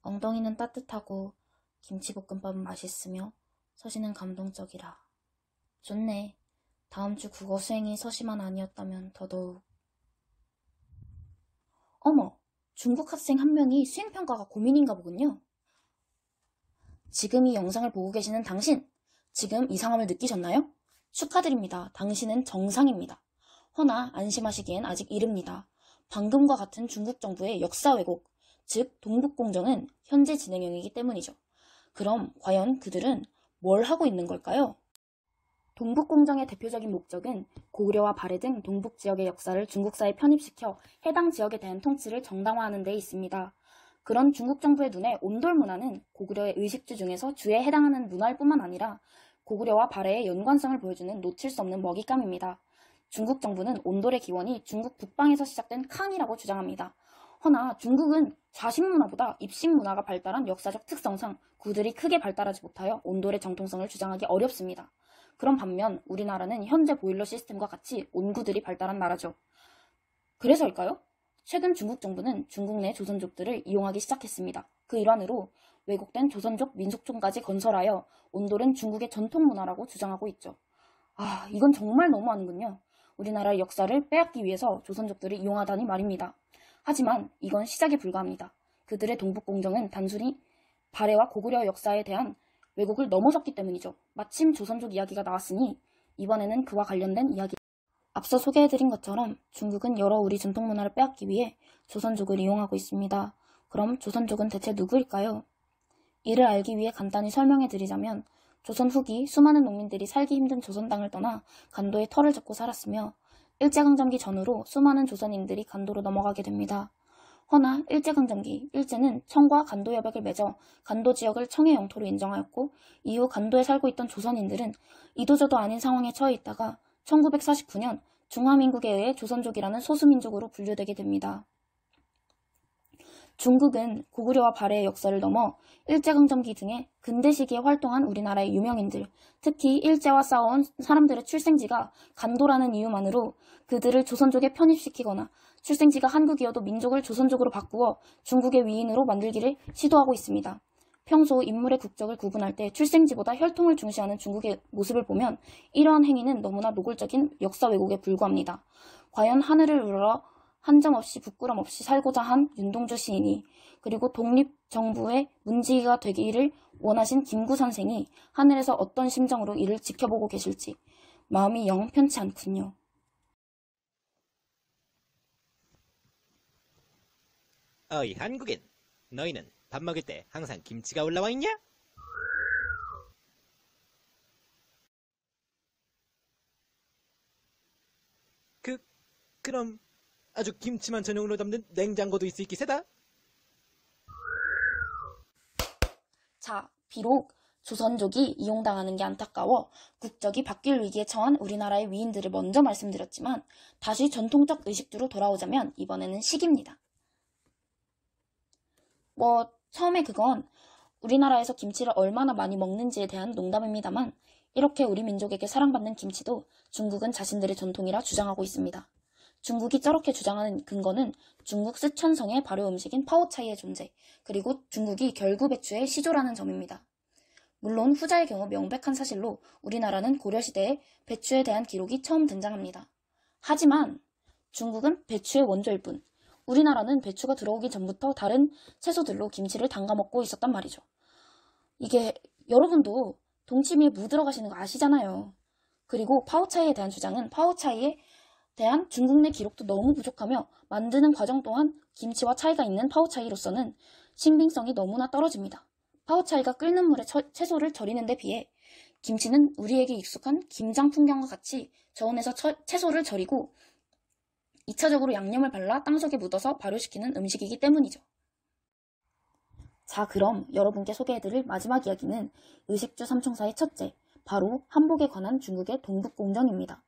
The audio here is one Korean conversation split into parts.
엉덩이는 따뜻하고 김치볶음밥은 맛있으며 서시는 감동적이라. 좋네. 다음 주 국어 수행이 서시만 아니었다면 더더욱. 어머, 중국 학생 한 명이 수행평가가 고민인가 보군요. 지금 이 영상을 보고 계시는 당신, 지금 이상함을 느끼셨나요? 축하드립니다. 당신은 정상입니다. 허나 안심하시기엔 아직 이릅니다. 방금과 같은 중국 정부의 역사 왜곡, 즉 동북공정은 현재 진행형이기 때문이죠. 그럼 과연 그들은 뭘 하고 있는 걸까요? 동북공정의 대표적인 목적은 고구려와 발해 등 동북 지역의 역사를 중국사에 편입시켜 해당 지역에 대한 통치를 정당화하는 데 있습니다. 그런 중국 정부의 눈에 온돌 문화는 고구려의 의식주 중에서 주에 해당하는 문화일 뿐만 아니라 고구려와 발해의 연관성을 보여주는 놓칠 수 없는 먹잇감입니다. 중국 정부는 온돌의 기원이 중국 북방에서 시작된 칸이라고 주장합니다. 허나 중국은 좌식 문화보다 입식 문화가 발달한 역사적 특성상 그들이 크게 발달하지 못하여 온돌의 정통성을 주장하기 어렵습니다. 그런 반면 우리나라는 현재 보일러 시스템과 같이 온구들이 발달한 나라죠. 그래서일까요? 최근 중국 정부는 중국 내 조선족들을 이용하기 시작했습니다. 그 일환으로 왜곡된 조선족 민속촌까지 건설하여 온돌은 중국의 전통 문화라고 주장하고 있죠. 이건 정말 너무하는군요. 우리나라의 역사를 빼앗기 위해서 조선족들을 이용하다니 말입니다. 하지만 이건 시작에 불과합니다. 그들의 동북공정은 단순히 발해와 고구려 역사에 대한 왜곡을 넘어섰기 때문이죠. 마침 조선족 이야기가 나왔으니 이번에는 그와 관련된 이야기. 앞서 소개해드린 것처럼 중국은 여러 우리 전통문화를 빼앗기 위해 조선족을 이용하고 있습니다. 그럼 조선족은 대체 누구일까요? 이를 알기 위해 간단히 설명해드리자면 조선 후기 수많은 농민들이 살기 힘든 조선 땅을 떠나 간도에 터를 잡고 살았으며 일제강점기 전후로 수많은 조선인들이 간도로 넘어가게 됩니다. 허나 일제강점기, 일제는 청과 간도 여백을 맺어 간도 지역을 청의 영토로 인정하였고 이후 간도에 살고 있던 조선인들은 이도저도 아닌 상황에 처해 있다가 1949년 중화민국에 의해 조선족이라는 소수민족으로 분류되게 됩니다. 중국은 고구려와 발해의 역사를 넘어 일제강점기 등의 근대 시기에 활동한 우리나라의 유명인들, 특히 일제와 싸워온 사람들의 출생지가 간도라는 이유만으로 그들을 조선족에 편입시키거나 출생지가 한국이어도 민족을 조선족으로 바꾸어 중국의 위인으로 만들기를 시도하고 있습니다. 평소 인물의 국적을 구분할 때 출생지보다 혈통을 중시하는 중국의 모습을 보면 이러한 행위는 너무나 노골적인 역사 왜곡에 불과합니다. 과연 하늘을 우러러 한 점 없이 부끄럼 없이 살고자 한 윤동주 시인이 그리고 독립정부의 문지기가 되기를 원하신 김구 선생이 하늘에서 어떤 심정으로 이를 지켜보고 계실지 마음이 영 편치 않군요. 어이 한국인, 너희는 밥 먹을 때 항상 김치가 올라와 있냐? 그럼 아주 김치만 전용으로 담는 냉장고도 있을 기세다? 자, 비록 조선족이 이용당하는 게 안타까워 국적이 바뀔 위기에 처한 우리나라의 위인들을 먼저 말씀드렸지만 다시 전통적 의식주로 돌아오자면 이번에는 식입니다. 처음에 그건 우리나라에서 김치를 얼마나 많이 먹는지에 대한 농담입니다만 이렇게 우리 민족에게 사랑받는 김치도 중국은 자신들의 전통이라 주장하고 있습니다. 중국이 저렇게 주장하는 근거는 중국 쓰촨성의 발효 음식인 파오차이의 존재, 그리고 중국이 결구 배추의 시조라는 점입니다. 물론 후자의 경우 명백한 사실로 우리나라는 고려시대에 배추에 대한 기록이 처음 등장합니다. 하지만 중국은 배추의 원조일 뿐, 우리나라는 배추가 들어오기 전부터 다른 채소들로 김치를 담가 먹고 있었단 말이죠. 이게 여러분도 동치미에 무 들어가시는 거 아시잖아요. 그리고 파오차이에 대한 주장은 파오차이에 대한 중국 내 기록도 너무 부족하며 만드는 과정 또한 김치와 차이가 있는 파오차이로서는 신빙성이 너무나 떨어집니다. 파오차이가 끓는 물에 채소를 절이는 데 비해 김치는 우리에게 익숙한 김장 풍경과 같이 저온에서 채소를 절이고 2차적으로 양념을 발라 땅속에 묻어서 발효시키는 음식이기 때문이죠. 자, 그럼 여러분께 소개해드릴 마지막 이야기는 의식주 삼총사의 첫째, 바로 한복에 관한 중국의 동북공정입니다.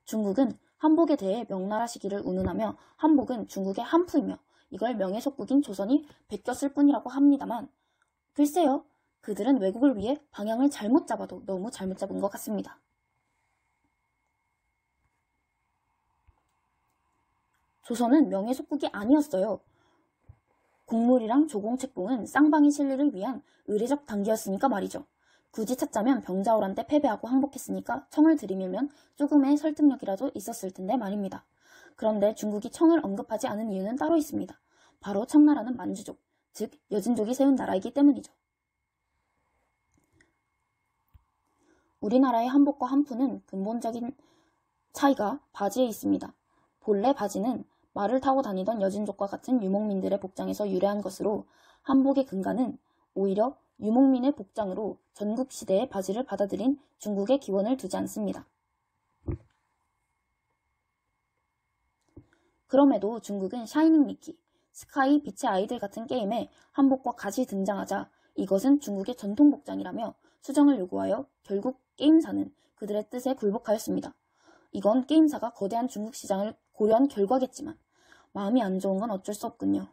중국은 한복에 대해 명나라 시기를 운운하며 한복은 중국의 한푸이며 이걸 명예속국인 조선이 베꼈을 뿐이라고 합니다만 글쎄요, 그들은 왜곡을 위해 방향을 잘못 잡아도 너무 잘못 잡은 것 같습니다. 조선은 명예속국이 아니었어요. 곡물이랑 조공책봉은 쌍방이 실리를 위한 의례적 단기였으니까 말이죠. 굳이 찾자면 병자호란 때 패배하고 항복했으니까 청을 들이밀면 조금의 설득력이라도 있었을 텐데 말입니다. 그런데 중국이 청을 언급하지 않은 이유는 따로 있습니다. 바로 청나라는 만주족, 즉 여진족이 세운 나라이기 때문이죠. 우리나라의 한복과 한푸는 근본적인 차이가 바지에 있습니다. 본래 바지는 말을 타고 다니던 여진족과 같은 유목민들의 복장에서 유래한 것으로 한복의 근간은 오히려 유목민의 복장으로 전국시대의 바지를 받아들인 중국의 기원을 두지 않습니다. 그럼에도 중국은 샤이닝 미키, 스카이, 빛의 아이들 같은 게임에 한복과 같이 등장하자 이것은 중국의 전통 복장이라며 수정을 요구하여 결국 게임사는 그들의 뜻에 굴복하였습니다. 이건 게임사가 거대한 중국 시장을 고려한 결과겠지만 마음이 안 좋은 건 어쩔 수 없군요.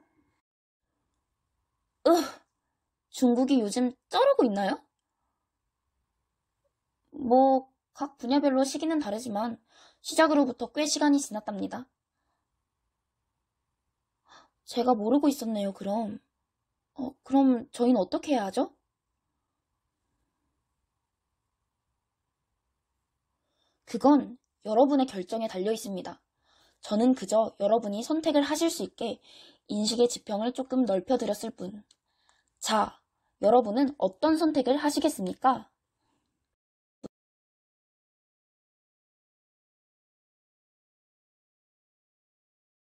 중국이 요즘 쩌르고 있나요? 각 분야별로 시기는 다르지만 시작으로부터 꽤 시간이 지났답니다. 제가 모르고 있었네요, 그럼. 그럼 저희는 어떻게 해야 하죠? 그건 여러분의 결정에 달려 있습니다. 저는 그저 여러분이 선택을 하실 수 있게 인식의 지평을 조금 넓혀드렸을 뿐. 자, 여러분은 어떤 선택을 하시겠습니까?